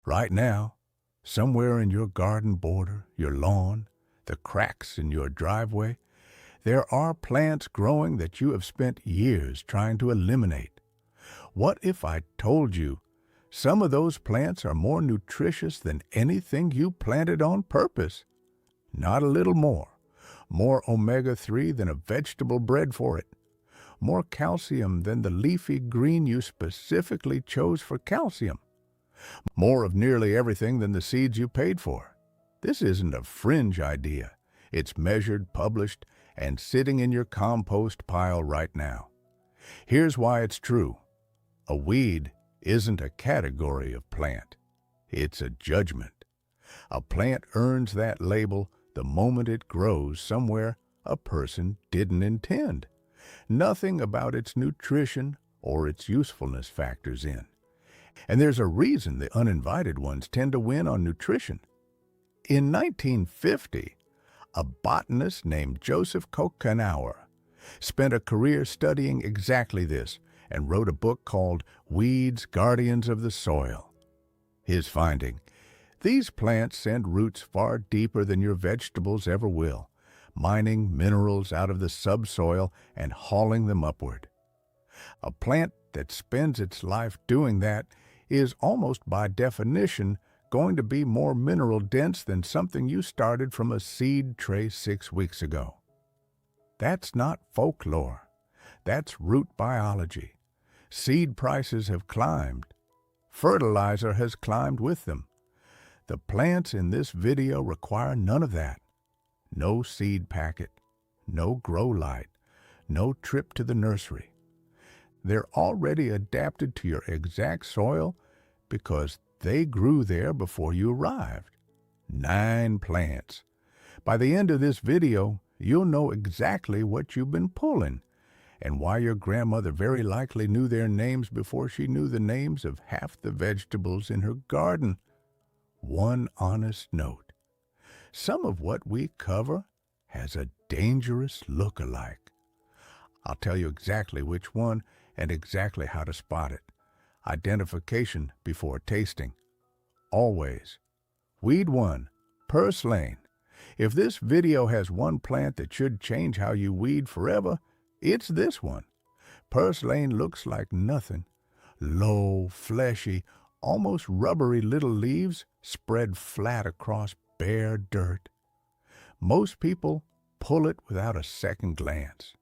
Right now, somewhere in your garden border, your lawn, the cracks in your driveway, there are plants growing that you have spent years trying to eliminate. What if I told you some of those plants are more nutritious than anything you planted on purpose? Not a little more. More omega-3 than a vegetable bred for it. More calcium than the leafy green you specifically chose for calcium. More of nearly everything than the seeds you paid for. This isn't a fringe idea. It's measured, published, and sitting in your compost pile right now. Here's why it's true. A weed isn't a category of plant. It's a judgment. A plant earns that label the moment it grows somewhere a person didn't intend. Nothing about its nutrition or its usefulness factors in. And there's a reason the uninvited ones tend to win on nutrition. In 1950, a botanist named Joseph Kokenauer spent a career studying exactly this and wrote a book called Weeds, Guardians of the Soil. His finding: these plants send roots far deeper than your vegetables ever will, mining minerals out of the subsoil and hauling them upward. A plant that spends its life doing that is almost by definition going to be more mineral dense than something you started from a seed tray 6 weeks ago. That's not folklore. That's root biology. Seed prices have climbed. Fertilizer has climbed with them. The plants in this video require none of that. No seed packet, no grow light, no trip to the nursery. They're already adapted to your exact soil because they grew there before you arrived. 9 plants. By the end of this video, you'll know exactly what you've been pulling and why your grandmother very likely knew their names before she knew the names of half the vegetables in her garden. One honest note: some of what we cover has a dangerous look-alike. I'll tell you exactly which one and exactly how to spot it. Identification before tasting. Always. Weed 1, purslane. If this video has one plant that should change how you weed forever, it's this one. Purslane looks like nothing. Low, fleshy, almost rubbery little leaves spread flat across bare dirt. Most people pull it without a second glance.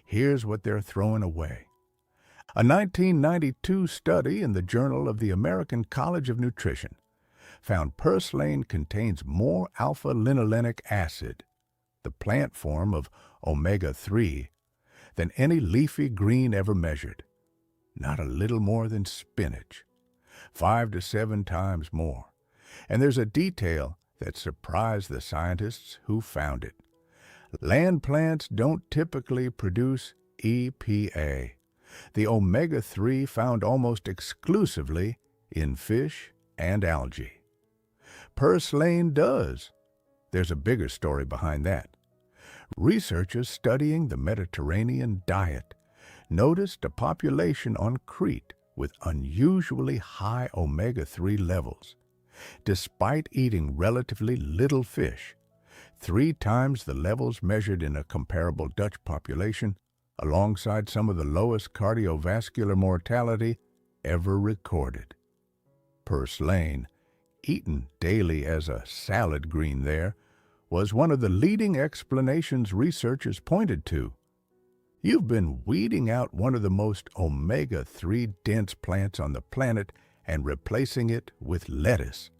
Here's what they're throwing away. A 1992 study in the Journal of the American College of Nutrition found purslane contains more alpha-linolenic acid, the plant form of omega-3, than any leafy green ever measured. Not a little more than spinach. 5 to 7 times more. And there's a detail that surprised the scientists who found it. Land plants don't typically produce EPA, the omega-3 found almost exclusively in fish and algae. Purslane does. There's a bigger story behind that. Researchers studying the Mediterranean diet noticed a population on Crete with unusually high omega-3 levels. Despite eating relatively little fish, 3 times the levels measured in a comparable Dutch population, alongside some of the lowest cardiovascular mortality ever recorded. Purslane, eaten daily as a salad green there, was one of the leading explanations researchers pointed to. You've been weeding out one of the most omega-3 dense plants on the planet and replacing it with lettuce.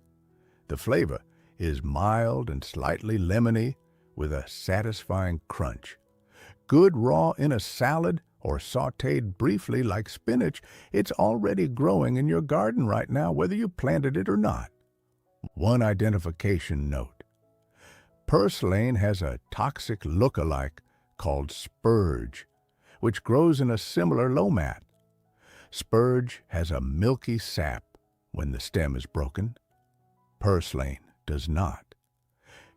The flavor is mild and slightly lemony with a satisfying crunch. Good raw in a salad or sautéed briefly like spinach, it's already growing in your garden right now, whether you planted it or not. One identification note: purslane has a toxic look-alike called spurge, which grows in a similar low-mat. Spurge has a milky sap when the stem is broken. Purslane does not.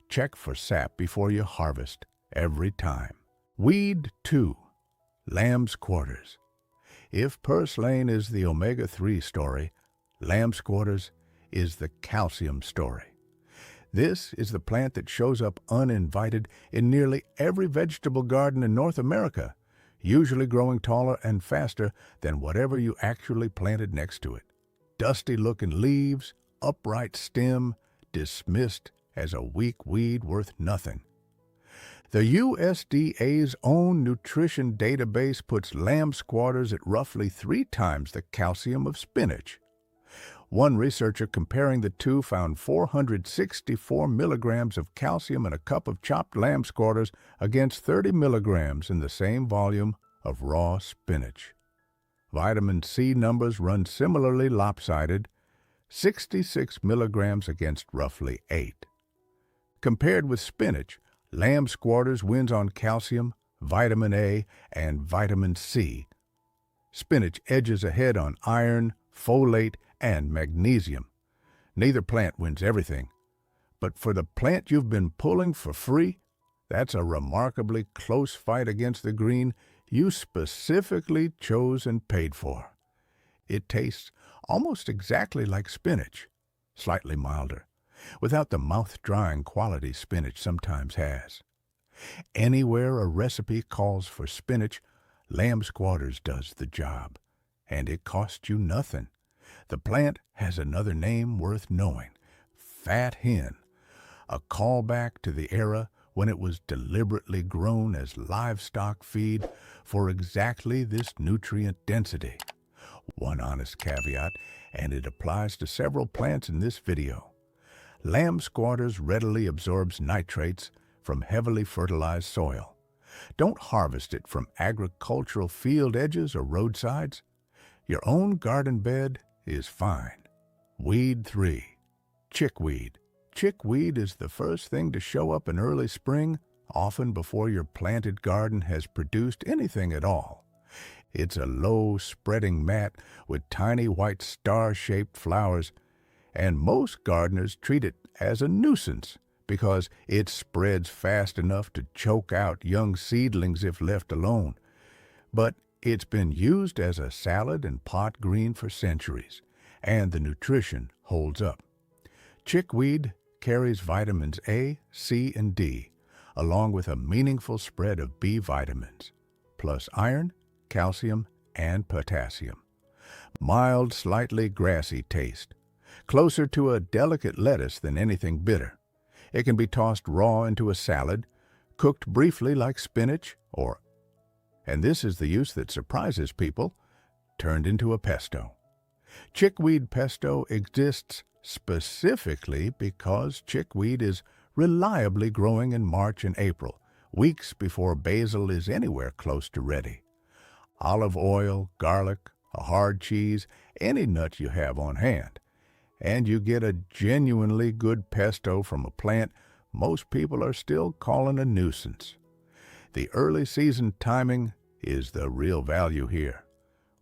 Check for sap before you harvest every time. Weed 2, lambsquarters. If purslane is the omega-3 story, lambsquarters is the calcium story. This is the plant that shows up uninvited in nearly every vegetable garden in North America, usually growing taller and faster than whatever you actually planted next to it. Dusty-looking leaves, upright stem, dismissed as a weak weed worth nothing. The USDA's own nutrition database puts lambsquarters at roughly 3 times the calcium of spinach. One researcher comparing the two found 464 milligrams of calcium in a cup of chopped lambsquarters against 30 milligrams in the same volume of raw spinach. Vitamin C numbers run similarly lopsided, 66 milligrams against roughly 8. Compared with spinach, lambsquarters wins on calcium, vitamin A, and vitamin C. Spinach edges ahead on iron, folate, and magnesium. Neither plant wins everything, but for the plant you've been pulling for free, that's a remarkably close fight against the green you specifically chose and paid for. It tastes almost exactly like spinach, slightly milder, without the mouth-drying quality spinach sometimes has. Anywhere a recipe calls for spinach, lambsquarters does the job, and it costs you nothing. The plant has another name worth knowing, fat hen, a callback to the era when it was deliberately grown as livestock feed for exactly this nutrient density. One honest caveat, and it applies to several plants in this video. Lambsquarters readily absorbs nitrates from heavily fertilized soil. Don't harvest it from agricultural field edges or roadsides. Your own garden bed is fine. Weed 3. Chickweed. Chickweed is the first thing to show up in early spring, often before your planted garden has produced anything at all. It's a low, spreading mat with tiny white star-shaped flowers, and most gardeners treat it as a nuisance because it spreads fast enough to choke out young seedlings if left alone. But it's been used as a salad and pot green for centuries, and the nutrition holds up. Chickweed carries vitamins A, C, and D, along with a meaningful spread of B vitamins, plus iron, calcium, and potassium. Mild, slightly grassy taste, closer to a delicate lettuce than anything bitter. It can be tossed raw into a salad, cooked briefly like spinach, or, and this is the use that surprises people, turned into a pesto. Chickweed pesto exists specifically because chickweed is reliably growing in March and April, weeks before basil is anywhere close to ready. Olive oil, garlic, a hard cheese, any nut you have on hand, and you get a genuinely good pesto from a plant most people are still calling a nuisance. The early season timing is the real value here.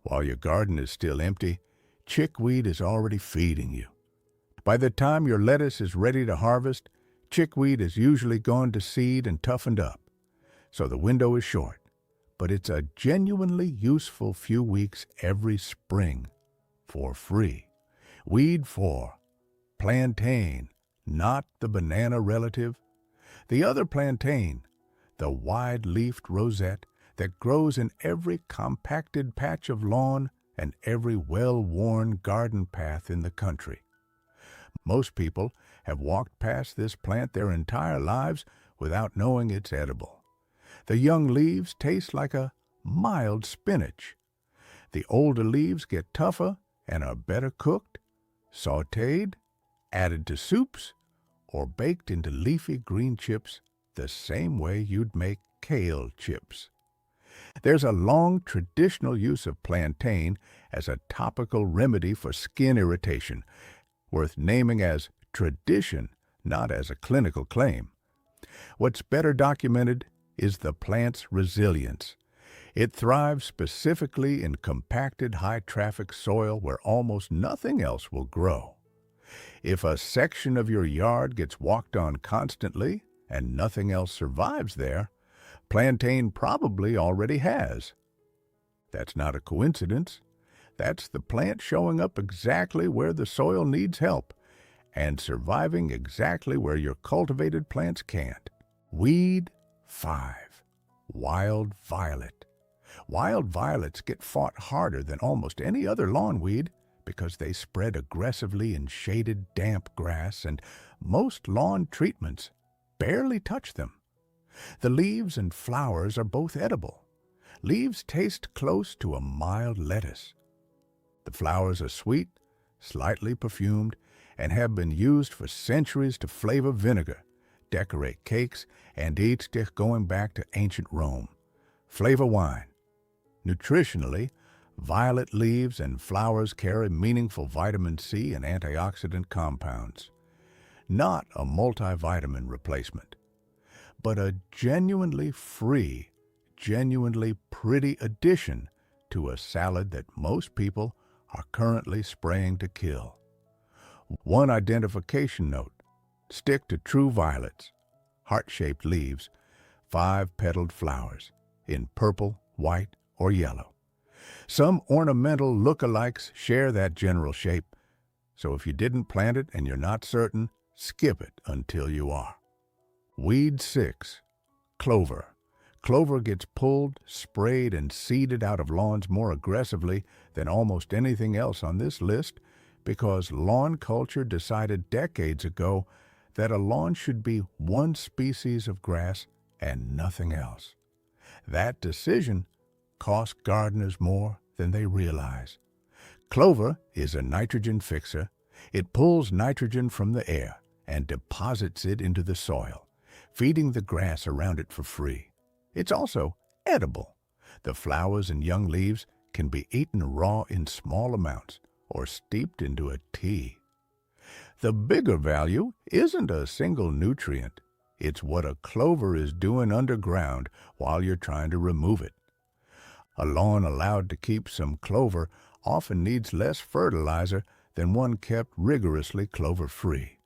While your garden is still empty, chickweed is already feeding you. By the time your lettuce is ready to harvest, chickweed is usually gone to seed and toughened up. So the window is short, but it's a genuinely useful few weeks every spring for free. Weed 4. Plantain, not the banana relative. The other plantain, the wide-leafed rosette that grows in every compacted patch of lawn and every well-worn garden path in the country. Most people have walked past this plant their entire lives without knowing it's edible. The young leaves taste like a mild spinach. The older leaves get tougher and are better cooked, sautéed, added to soups, or baked into leafy green chips the same way you'd make kale chips. There's a long traditional use of plantain as a topical remedy for skin irritation, worth naming as tradition, not as a clinical claim. What's better documented is the plant's resilience. It thrives specifically in compacted, high-traffic soil where almost nothing else will grow. If a section of your yard gets walked on constantly and nothing else survives there, plantain probably already has. That's not a coincidence. That's the plant showing up exactly where the soil needs help, and surviving exactly where your cultivated plants can't. Weed 5. Wild violet. Wild violets get fought harder than almost any other lawn weed because they spread aggressively in shaded, damp grass, and most lawn treatments barely touch them. The leaves and flowers are both edible. Leaves taste close to a mild lettuce. The flowers are sweet, slightly perfumed, and have been used for centuries to flavor vinegar, decorate cakes, and eat going back to ancient Rome. Flavor wine. Nutritionally, violet leaves and flowers carry meaningful vitamin C and antioxidant compounds. Not a multivitamin replacement, but a genuinely free, genuinely pretty addition to a salad that most people are currently spraying to kill. One identification note: stick to true violets, heart-shaped leaves, 5-petaled flowers in purple, white, or yellow. Some ornamental look-alikes share that general shape, so if you didn't plant it and you're not certain, skip it until you are. Weed 6. Clover. Clover gets pulled, sprayed, and seeded out of lawns more aggressively than almost anything else on this list because lawn culture decided decades ago that a lawn should be one species of grass and nothing else. That decision costs gardeners more than they realize. Clover is a nitrogen fixer. It pulls nitrogen from the air and deposits it into the soil, feeding the grass around it for free. It's also edible. The flowers and young leaves can be eaten raw in small amounts or steeped into a tea. The bigger value isn't a single nutrient. It's what a clover is doing underground while you're trying to remove it. A lawn allowed to keep some clover often needs less fertilizer than one kept rigorously clover-free.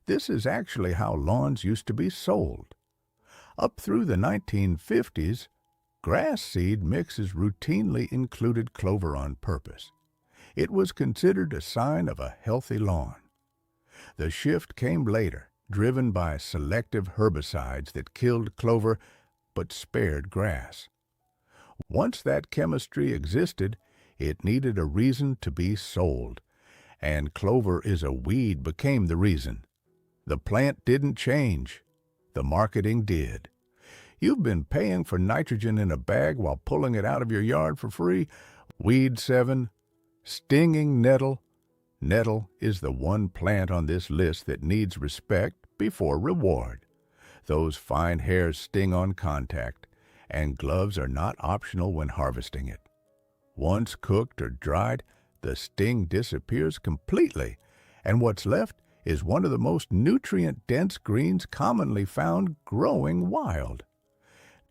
This is actually how lawns used to be sold. Up through the 1950s, grass seed mixes routinely included clover on purpose. It was considered a sign of a healthy lawn. The shift came later, driven by selective herbicides that killed clover but spared grass. Once that chemistry existed, it needed a reason to be sold, and clover is a weed became the reason. The plant didn't change. The marketing did. You've been paying for nitrogen in a bag while pulling it out of your yard for free. Weed 7. Stinging nettle. Nettle is the one plant on this list that needs respect before reward. Those fine hairs sting on contact, and gloves are not optional when harvesting it. Once cooked or dried, the sting disappears completely, and what's left is one of the most nutrient-dense greens commonly found growing wild.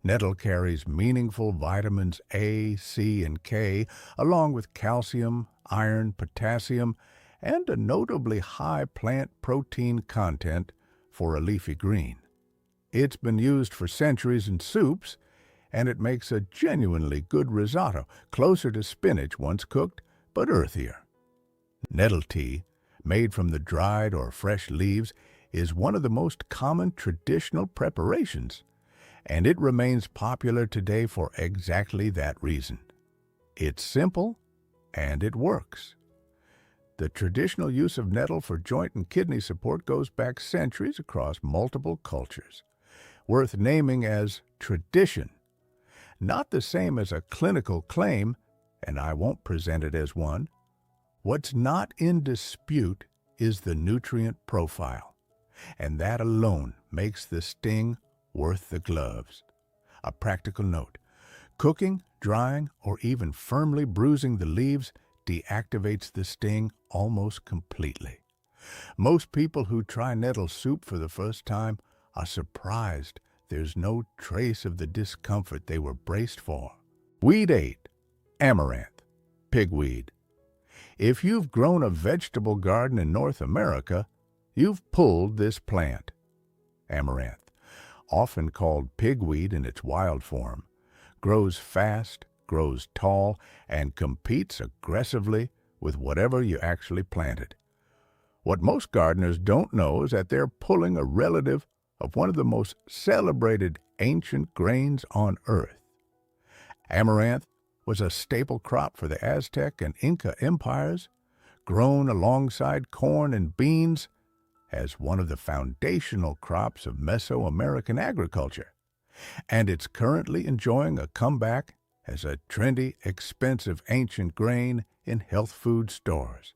Nettle carries meaningful vitamins A, C, and K, along with calcium, iron, potassium, and a notably high plant protein content for a leafy green. It's been used for centuries in soups, and it makes a genuinely good risotto, closer to spinach once cooked, but earthier. Nettle tea, made from the dried or fresh leaves, is one of the most common traditional preparations, and it remains popular today for exactly that reason. It's simple, and it works. The traditional use of nettle for joint and kidney support goes back centuries across multiple cultures, worth naming as tradition. Not the same as a clinical claim, and I won't present it as one. What's not in dispute is the nutrient profile, and that alone makes the sting worth the gloves. A practical note: cooking, drying, or even firmly bruising the leaves deactivates the sting almost completely. Most people who try nettle soup for the first time are surprised there's no trace of the discomfort they were braced for. Weed 8. Amaranth. Pigweed. If you've grown a vegetable garden in North America, you've pulled this plant. Amaranth, often called pigweed in its wild form, grows fast, grows tall, and competes aggressively with whatever you actually planted. What most gardeners don't know is that they're pulling a relative of one of the most celebrated ancient grains on earth. Amaranth was a staple crop for the Aztec and Inca empires, grown alongside corn and beans as one of the foundational crops of Mesoamerican agriculture. And it's currently enjoying a comeback as a trendy, expensive ancient grain in health food stores.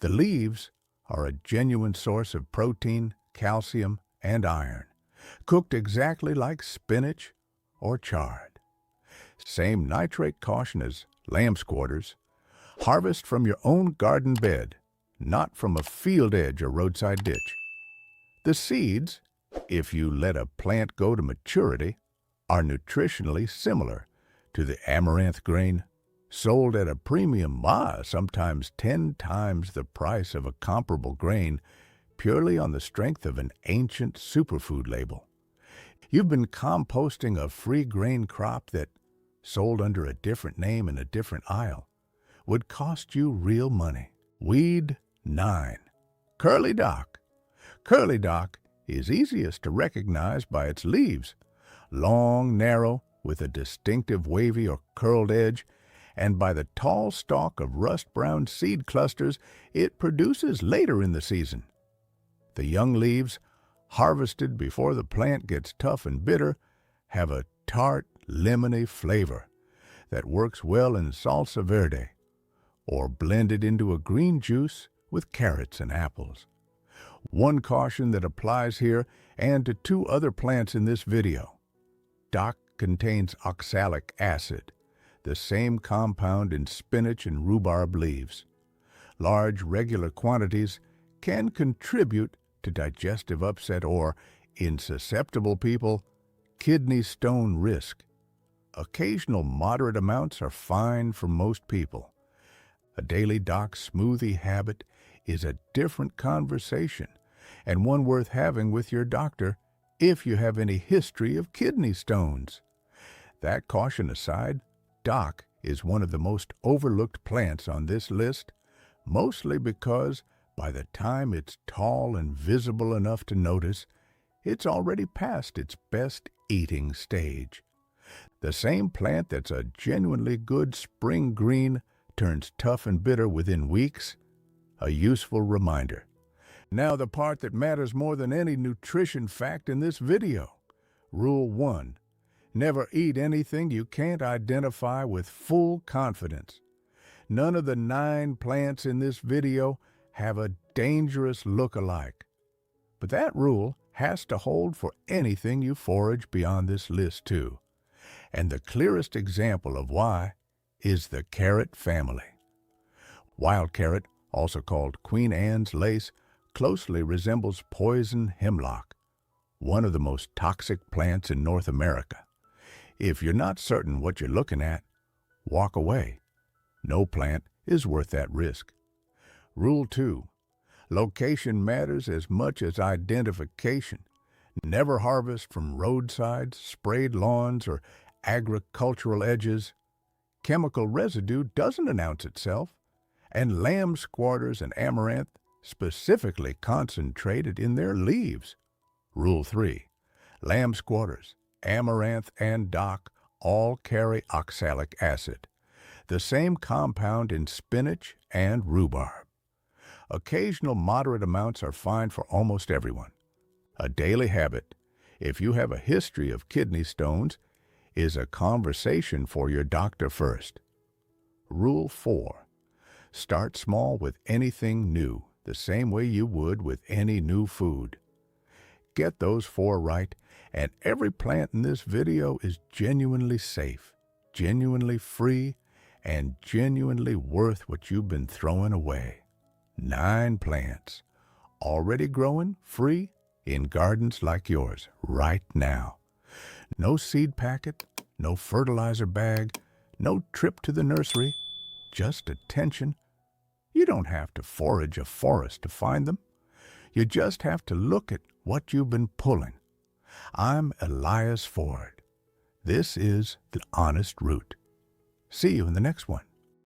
The leaves are a genuine source of protein, calcium, and iron, cooked exactly like spinach or chard. Same nitrate caution as lambsquarters. Harvest from your own garden bed, not from a field edge or roadside ditch. The seeds, if you let a plant go to maturity, are nutritionally similar to the amaranth grain, sold at a premium, sometimes 10 times the price of a comparable grain, purely on the strength of an ancient superfood label. You've been composting a free grain crop that, sold under a different name in a different aisle, would cost you real money. Weed 9. Curly dock. Curly dock is easiest to recognize by its leaves, long, narrow, with a distinctive wavy or curled edge, and by the tall stalk of rust-brown seed clusters it produces later in the season. The young leaves, harvested before the plant gets tough and bitter, have a tart, lemony flavor that works well in salsa verde, or blended into a green juice with carrots and apples. One caution that applies here and to 2 other plants in this video. Dock contains oxalic acid, the same compound in spinach and rhubarb leaves. Large, regular quantities can contribute to digestive upset or, in susceptible people, kidney stone risk. Occasional moderate amounts are fine for most people. A daily dock smoothie habit is a different conversation, and one worth having with your doctor if you have any history of kidney stones. That caution aside, dock is one of the most overlooked plants on this list, mostly because by the time it's tall and visible enough to notice, it's already past its best eating stage. The same plant that's a genuinely good spring green turns tough and bitter within weeks. A useful reminder. Now the part that matters more than any nutrition fact in this video. Rule 1. Never eat anything you can't identify with full confidence. None of the 9 plants in this video have a dangerous look-alike. But that rule has to hold for anything you forage beyond this list too. And the clearest example of why is the carrot family. Wild carrot, also called Queen Anne's lace, closely resembles poison hemlock, one of the most toxic plants in North America. If you're not certain what you're looking at, walk away. No plant is worth that risk. Rule 2. Location matters as much as identification. Never harvest from roadsides, sprayed lawns, or agricultural edges. Chemical residue doesn't announce itself, and lambsquarters and amaranth specifically concentrated in their leaves. Rule 3. Lambsquarters, amaranth, and dock all carry oxalic acid, the same compound in spinach and rhubarb. Occasional moderate amounts are fine for almost everyone. A daily habit, if you have a history of kidney stones, is a conversation for your doctor first. Rule 4. Start small with anything new, the same way you would with any new food. Get those 4 right, and every plant in this video is genuinely safe, genuinely free, and genuinely worth what you've been throwing away. 9 plants, already growing free in gardens like yours right now. No seed packet, no fertilizer bag, no trip to the nursery, just attention. You don't have to forage a forest to find them. You just have to look at what you've been pulling. I'm Elias Ford. This is The Honest Root. See you in the next one.